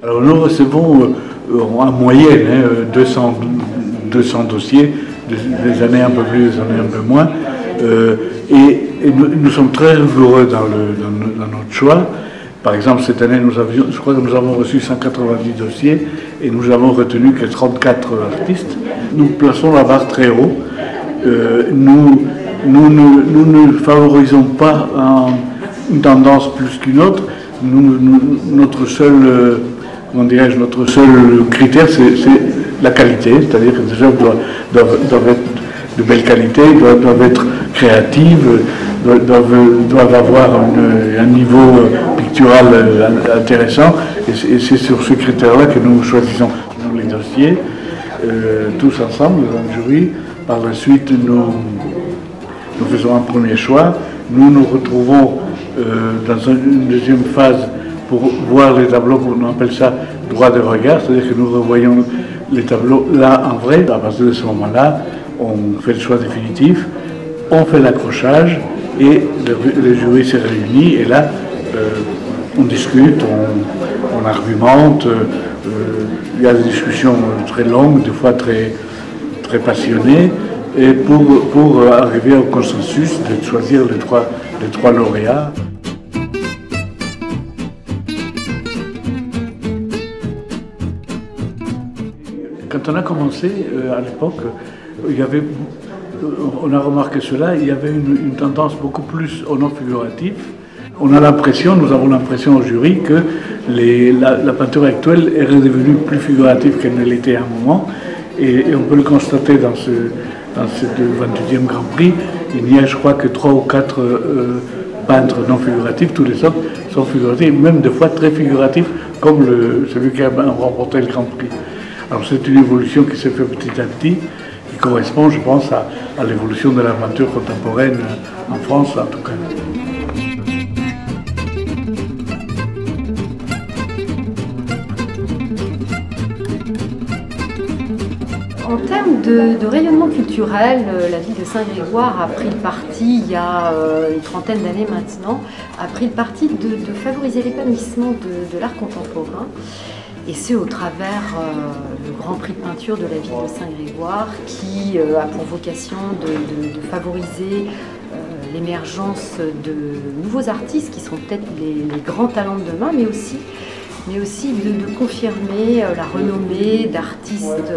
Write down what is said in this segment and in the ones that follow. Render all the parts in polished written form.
Alors nous recevons en moyenne 200 dossiers, des années un peu plus, des années un peu moins, et nous sommes très rigoureux dans notre choix. Par exemple, cette année, je crois que nous avons reçu 190 dossiers et nous avons retenu que 34 artistes. Nous plaçons la barre très haut. Nous ne favorisons pas une tendance plus qu'une autre. Notre seul critère, c'est la qualité, c'est-à-dire que les œuvres doivent être de belle qualité, doivent être créatives, doivent avoir un niveau pictural intéressant, et c'est sur ce critère-là que nous choisissons les dossiers, tous ensemble dans le jury. Par la suite, nous faisons un premier choix, nous nous retrouvons dans une deuxième phase pour voir les tableaux, on appelle ça droit de regard, c'est-à-dire que nous revoyons les tableaux là en vrai. À partir de ce moment-là, on fait le choix définitif, on fait l'accrochage et le jury s'est réuni et là on discute, on argumente, il y a des discussions très longues, des fois très passionnées, et pour arriver au consensus de choisir les trois lauréats. Quand on a commencé, à l'époque, on a remarqué cela, il y avait une tendance beaucoup plus au non figuratif. Nous avons l'impression au jury que la peinture actuelle est redevenue plus figurative qu'elle ne l'était à un moment. Et on peut le constater dans ce 28e Grand Prix. Il n'y a, je crois, que 3 ou 4 peintres non figuratifs. Tous les autres sont figuratifs, même des fois très figuratifs, comme celui qui a remporté le Grand Prix. Alors c'est une évolution qui s'est faite petit à petit, qui correspond, je pense, à l'évolution de la peinture contemporaine en France, en tout cas. En termes de rayonnement culturel, la ville de Saint-Grégoire a pris le parti, il y a une trentaine d'années maintenant, a pris le parti de favoriser l'épanouissement de l'art contemporain. Et c'est au travers le Grand Prix de peinture de la ville de Saint-Grégoire qui a pour vocation de favoriser l'émergence de nouveaux artistes qui sont peut-être les grands talents de demain, mais aussi de confirmer la renommée d'artistes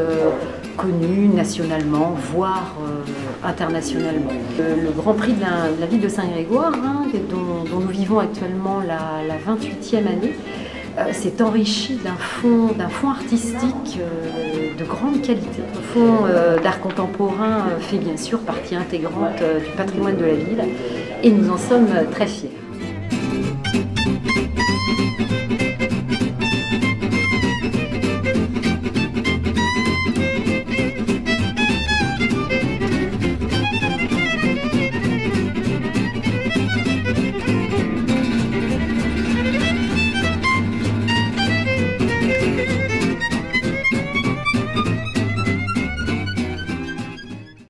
connus nationalement, voire internationalement. Le Grand Prix de la ville de Saint-Grégoire, dont nous vivons actuellement la 28e année, s'est enrichi d'un fond artistique de grande qualité. Le fonds d'art contemporain fait bien sûr partie intégrante du patrimoine de la ville et nous en sommes très fiers.